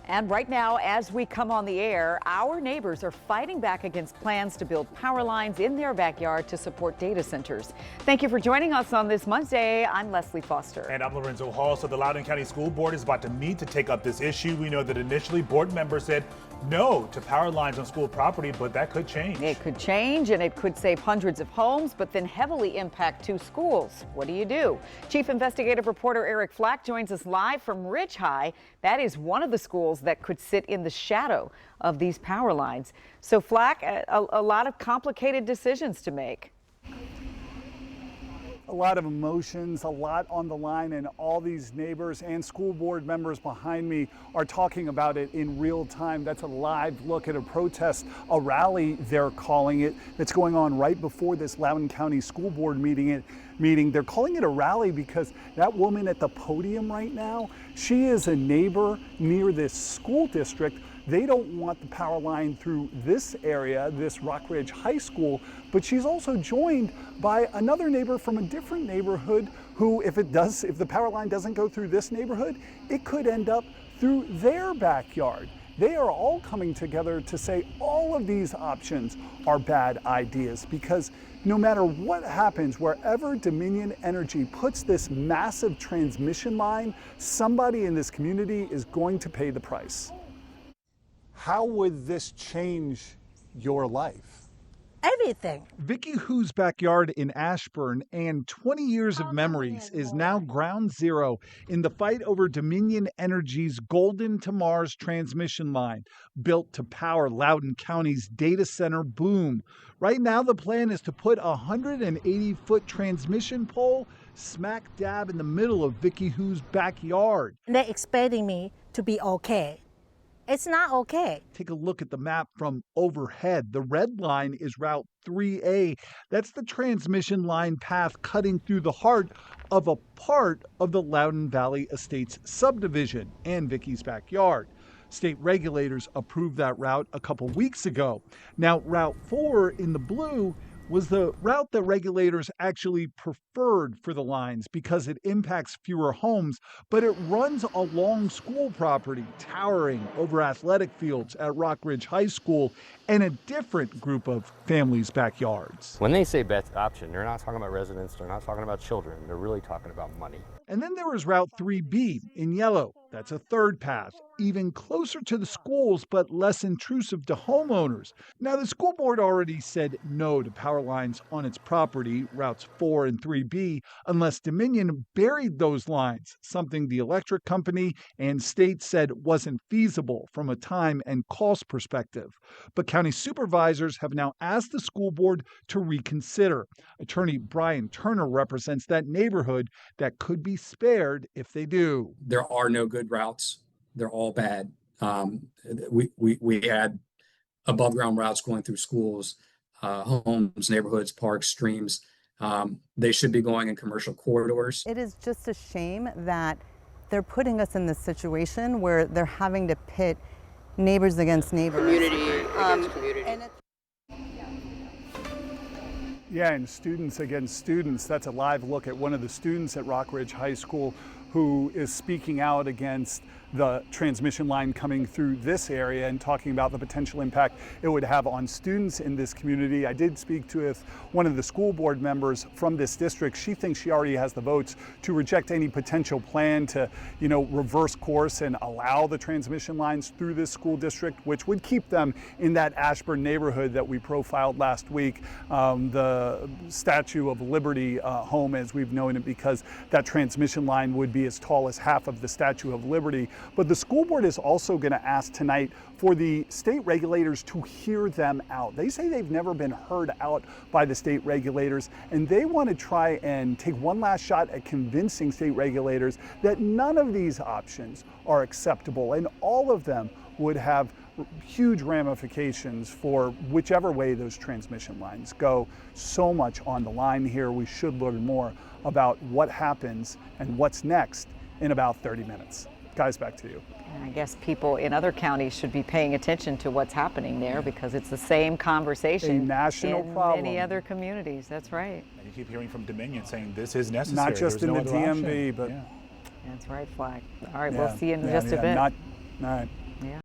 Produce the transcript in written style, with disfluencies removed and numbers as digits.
And right now, as we come on the air, our neighbors are fighting back against plans to build power lines in their backyard to support data centers. Thank you for joining us on this Monday. I'm Leslie Foster. And I'm Lorenzo Hall. So the Loudoun County School Board is about to meet to take up this issue. We know that initially board members said no to power lines on school property, but that could change. It could change, and it could save hundreds of homes, but then heavily impact two schools. What do you do? Chief Investigative Reporter Eric Flack joins us live from Ridge High. That is one of the schools that could sit in the shadow of these power lines. So Flack, a lot of complicated decisions to make. A lot of emotions, a lot on the line, and all these neighbors and school board members behind me are talking about it in real time. That's a live look at a protest, a rally they're calling it, that's going on right before this Loudoun County School Board meeting. They're calling it a rally because that woman at the podium right now, she is a neighbor near this school district. They don't want the power line through this area, this Rock Ridge High School, but she's also joined by another neighbor from a different neighborhood who, if the power line doesn't go through this neighborhood, it could end up through their backyard. They are all coming together to say all of these options are bad ideas because no matter what happens, wherever Dominion Energy puts this massive transmission line, somebody in this community is going to pay the price. How would this change your life? Everything. Vicki Hu's backyard in Ashburn and 20 years of memories is now ground zero in the fight over Dominion Energy's Golden to Mars transmission line, built to power Loudoun County's data center boom. Right now, the plan is to put a 180-foot transmission pole smack dab in the middle of Vicki Hu's backyard. They're expecting me to be okay. It's not okay. Take a look at the map from overhead. The red line is Route 3A. That's the transmission line path cutting through the heart of a part of the Loudoun Valley Estates subdivision and Vicki's backyard. State regulators approved that route a couple weeks ago. Now, Route 4 in the blue was the route that regulators actually preferred for the lines because it impacts fewer homes, but it runs along school property, towering over athletic fields at Rock Ridge High School and a different group of families' backyards. When they say best option, they're not talking about residents, they're not talking about children, they're really talking about money. And then there was Route 3B in yellow. That's a third path, even closer to the schools, but less intrusive to homeowners. Now, the school board already said no to power lines on its property, routes 4 and 3B, unless Dominion buried those lines, something the electric company and state said wasn't feasible from a time and cost perspective. But county supervisors have now asked the school board to reconsider. Attorney Brian Turner represents that neighborhood that could be spared if they do. There are no good routes. They're all bad. We had above ground routes going through schools, homes, neighborhoods, parks, streams. They should be going in commercial corridors. It is just a shame that they're putting us in this situation where they're having to pit neighbors against neighbors. Community against community. Yeah, and students against students. That's a live look at one of the students at Rock Ridge High School who is speaking out against the transmission line coming through this area and talking about the potential impact it would have on students in this community. I did speak to one of the school board members from this district. She thinks she already has the votes to reject any potential plan to, reverse course and allow the transmission lines through this school district, which would keep them in that Ashburn neighborhood that we profiled last week, the Statue of Liberty home, as we've known it, because that transmission line would be as tall as half of the Statue of Liberty. But the school board is also going to ask tonight for the state regulators to hear them out. They say they've never been heard out by the state regulators, and they want to try and take one last shot at convincing state regulators that none of these options are acceptable, and all of them would have huge ramifications for whichever way those transmission lines go. So much on the line here. We should learn more about what happens and what's next in about 30 minutes. Guys, back to you. And I guess people in other counties should be paying attention to what's happening there because it's the same conversation a national in problem. Many other communities. That's right. And you keep hearing from Dominion saying this is necessary. Not just in the DMV, but That's right, Flag. All right, yeah, we'll see you in just a bit. All right.